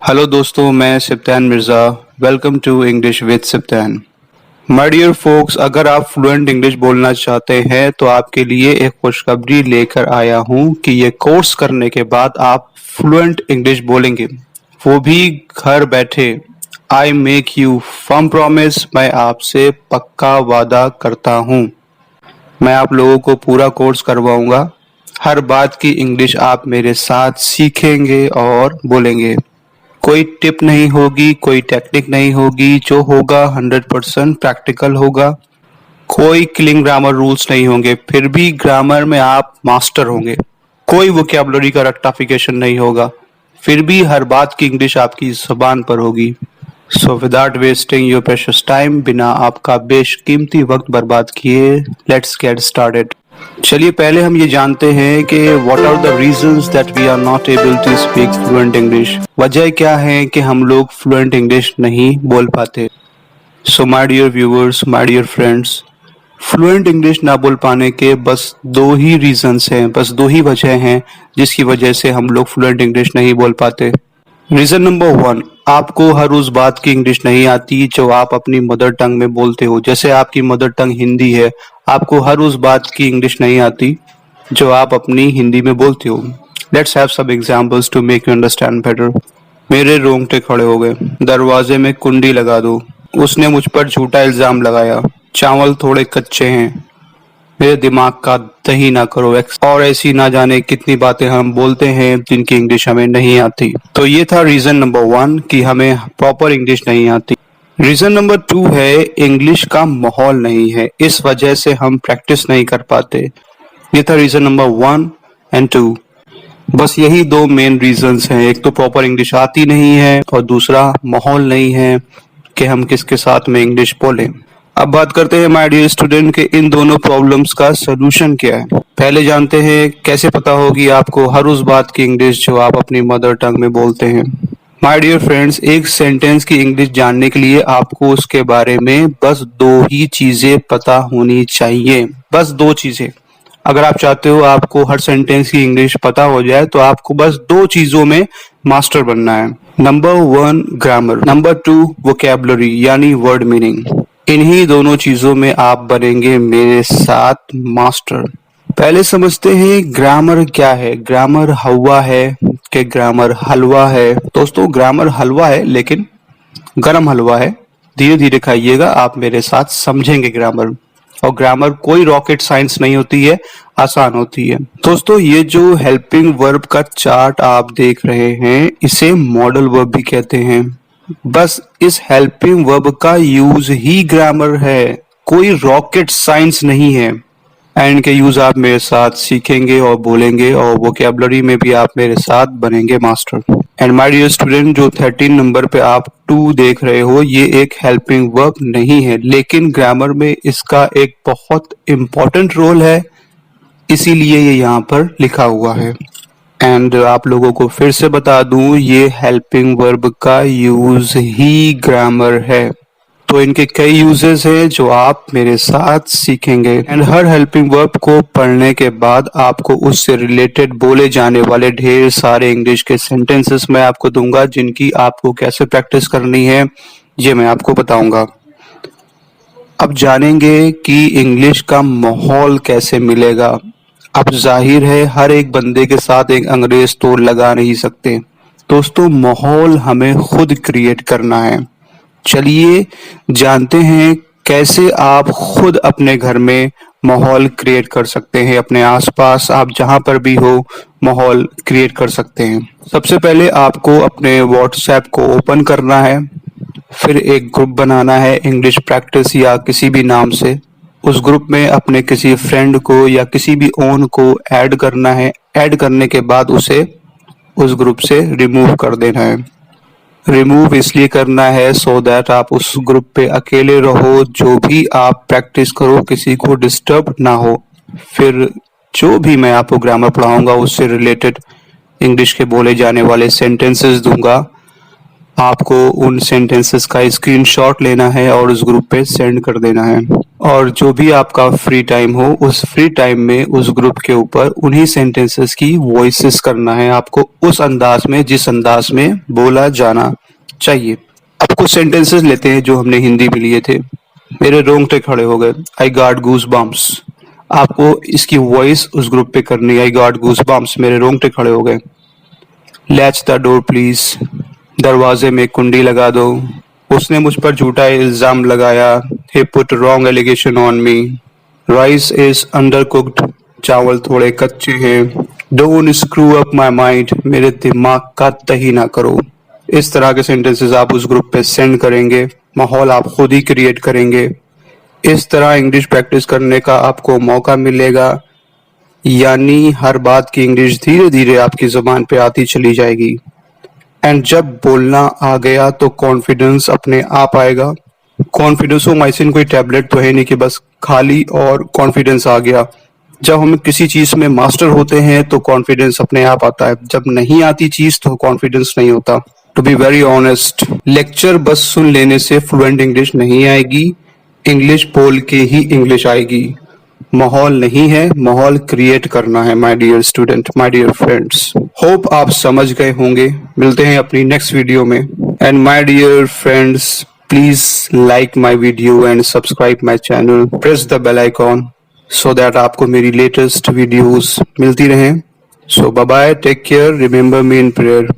Hello दोस्तों, मैं Siptan Mirza. Welcome to English with Siptan. My dear folks, अगर आप फ्लुएंट इंग्लिश बोलना चाहते हैं तो आपके लिए एक खुशखबरी लेकर आया हूं कि ये कोर्स करने के बाद आप फ्लुएंट इंग्लिश बोलेंगे, वो भी घर बैठे। I make you firm promise, मैं आपसे पक्का वादा करता हूं। मैं आप लोगों को पूरा कोर्स करवाऊंगा। हर बात की इंग्लिश आप मेरे साथ सीखेंगे और बोलेंगे। कोई टिप नहीं होगी, कोई टेक्निक नहीं होगी, जो होगा 100% प्रैक्टिकल होगा। कोई किलिंग ग्रामर रूल्स नहीं होंगे, फिर भी ग्रामर में आप मास्टर होंगे। कोई वोकैबुलरी का रट्टाफिकेशन नहीं होगा, फिर भी हर बात की इंग्लिश आपकी जुबान पर होगी। So without wasting your precious time, बिना आपका बेशकीमती वक्त बर्बाद किए, लेट्स गेट स्टार्टेड। चलिए पहले हम ये जानते हैं कि what are the reasons that we are not able to speak fluent English. वजह क्या है कि हम लोग फ्लुएंट इंग्लिश नहीं बोल पाते। So my dear viewers, my dear friends, fluent English ना बोल पाने के बस दो ही रीजंस हैं, बस दो ही वजह हैं जिसकी वजह से हम लोग फ्लुएंट इंग्लिश नहीं बोल पाते। रीजन नंबर 1, आपको हर उस बात की इंग्लिश नहीं आती जो आप अपनी मदर टंग में बोलते हो। जैसे आपकी मदर टंग हिंदी है, आपको हर उस बात की इंग्लिश नहीं आती जो आप अपनी हिंदी में बोलते हो। Let's have some examples to make you understand better. मेरे रोंगटे खड़े हो गए। दरवाजे में कुंडी लगा दो। उसने मुझ पर झूठा इल्जाम लगाया। चावल थोड़े कच्चे हैं। मेरे दिमाग का दही ना करो। और ऐसी ना जाने कितनी बातें हम बोलते हैं जिनकी इंग्लिश हमें नहीं आती। तो ये था रीजन नंबर 1 कि हमें प्रॉपर इंग्लिश नहीं आती। रीजन नंबर 2 है इंग्लिश का माहौल नहीं है, इस वजह से हम प्रैक्टिस नहीं कर पाते। ये था रीजन नंबर 1 एंड 2। बस यही दो मेन रीजंस हैं। एक तो प्रॉपर इंग्लिश आती नहीं है और दूसरा माहौल नहीं है कि हम किसके साथ में इंग्लिश बोलें। अब बात करते हैं माय डियर स्टूडेंट के इन दोनों प्रॉब्लम्स का सलूशन क्या है। पहले जानते हैं कैसे पता होगी आपको हर उस बात की इंग्लिश जो आप अपनी मदर टंग में बोलते हैं। माय डियर फ्रेंड्स, एक सेंटेंस की इंग्लिश जानने के लिए आपको उसके बारे में बस दो ही चीजें पता होनी चाहिए। बस दो चीजें। अगर आप चाहते हो आपको हर सेंटेंस की इंग्लिश पता हो जाए तो आपको बस दो चीजों में मास्टर बनना है। नंबर 1 ग्रामर, नंबर 2 वोकैबुलरी यानी वर्ड मीनिंग। इन्हीं दोनों चीजों में आप बनेंगे मेरे साथ मास्टर। पहले समझते हैं ग्रामर क्या है। ग्रामर हवा है कि ग्रामर हलवा है। दोस्तों, ग्रामर हलवा है लेकिन गरम हलवा है। धीरे धीरे खाइएगा, आप मेरे साथ समझेंगे ग्रामर। और ग्रामर कोई रॉकेट साइंस नहीं होती है, आसान होती है। दोस्तों, ये जो हेल्पिंग वर्ब का चार्ट आप देख रहे हैं इसे मॉडल वर्ब भी कहते हैं। बस इस हेल्पिंग वर्ब का यूज ही ग्रामर है, कोई रॉकेट साइंस नहीं है। एंड के यूज आप मेरे साथ सीखेंगे और बोलेंगे और वोकैबुलरी में भी आप मेरे साथ बनेंगे master. And my dear student, जो 13 नंबर पे आप टू देख रहे हो ये एक हेल्पिंग वर्ब नहीं है, लेकिन ग्रामर में इसका एक बहुत इंपॉर्टेंट रोल है, इसीलिए ये यहाँ पर लिखा हुआ है। एंड आप लोगों को फिर से बता दूं, ये हेल्पिंग वर्ब का यूज ही ग्रामर है। तो इनके कई यूजेस हैं जो आप मेरे साथ सीखेंगे। एंड हर हेल्पिंग वर्ब को पढ़ने के बाद आपको उससे रिलेटेड बोले जाने वाले ढेर सारे इंग्लिश के सेंटेंसेस मैं आपको दूंगा, जिनकी आपको कैसे प्रैक्टिस करनी है ये मैं आपको बताऊंगा। अब जानेंगे कि इंग्लिश का माहौल कैसे मिलेगा। अब जाहिर है हर एक बंदे के साथ एक अंग्रेज तो लगा नहीं सकते। दोस्तों, माहौल हमें खुद क्रिएट करना है। चलिए जानते हैं कैसे आप खुद अपने घर में माहौल क्रिएट कर सकते हैं। अपने आसपास आप जहां पर भी हो माहौल क्रिएट कर सकते हैं। सबसे पहले आपको अपने व्हाट्सएप को ओपन करना है, फिर एक ग्रुप बनाना है इंग्लिश प्रैक्टिस या किसी भी नाम से। उस ग्रुप में अपने किसी फ्रेंड को या किसी भी ओन को ऐड करना है। ऐड करने के बाद उसे उस ग्रुप से रिमूव कर देना है। रिमूव इसलिए करना है सो दैट आप उस ग्रुप पे अकेले रहो, जो भी आप प्रैक्टिस करो किसी को डिस्टर्ब ना हो। फिर जो भी मैं आपको ग्रामर पढ़ाऊंगा उससे रिलेटेड इंग्लिश के बोले जाने वाले सेंटेंसेस दूंगा। आपको उन सेंटेंसेस का स्क्रीनशॉट लेना है और उस ग्रुप पे सेंड कर देना है। और जो भी आपका फ्री टाइम हो, उस फ्री टाइम में उस ग्रुप के ऊपर उन्हीं सेंटेंसेस की वॉइसेस करना है आपको, उस अंदाज में जिस अंदाज में बोला जाना चाहिए। अब कुछ सेंटेंसेस लेते हैं जो हमने हिंदी में लिए थे। मेरे रोंगटे खड़े हो गए, आई गॉट गूज बम्प्स। आपको इसकी वॉइस उस ग्रुप पे करनी है, आई गॉट गूज बम्प्स, मेरे रोंगटे खड़े हो गए। लैच द डोर प्लीज, दरवाजे में कुंडी लगा दो। उसने मुझ पर झूठा इल्जाम लगाया, he put wrong allegation on me। Rice is under cooked, चावल थोड़े कच्चे हैं। Don't screw up my mind, मेरे दिमाग का तही ना करो। इस तरह के सेंटेंसेस आप उस ग्रुप पे सेंड करेंगे, माहौल आप खुद ही क्रिएट करेंगे। इस तरह इंग्लिश प्रैक्टिस करने का आपको मौका मिलेगा, यानी हर बात की इंग्लिश धीरे धीरे आपकी जुबान पे आती चली जाएगी। एंड जब बोलना आ गया तो कॉन्फिडेंस अपने आप आएगा। कॉन्फिडेंस माइसिन कोई टैबलेट तो है नहीं कि बस खाली और कॉन्फिडेंस आ गया। जब हम किसी चीज में मास्टर होते हैं तो कॉन्फिडेंस अपने आप आता है, जब नहीं आती चीज तो कॉन्फिडेंस नहीं होता। To be very honest, lecture बस सुन लेने से फ्लुएंट इंग्लिश नहीं आएगी, इंग्लिश बोल के ही इंग्लिश आएगी। माहौल नहीं है, माहौल क्रिएट करना है my dear student, my dear friends. Hope आप समझ गए होंगे। मिलते हैं अपनी नेक्स्ट वीडियो में। And my dear friends, please like my video and subscribe my channel, press the bell icon so that आपको मेरी लेटेस्ट वीडियोस मिलती रहें। So bye bye, take care, remember me in prayer.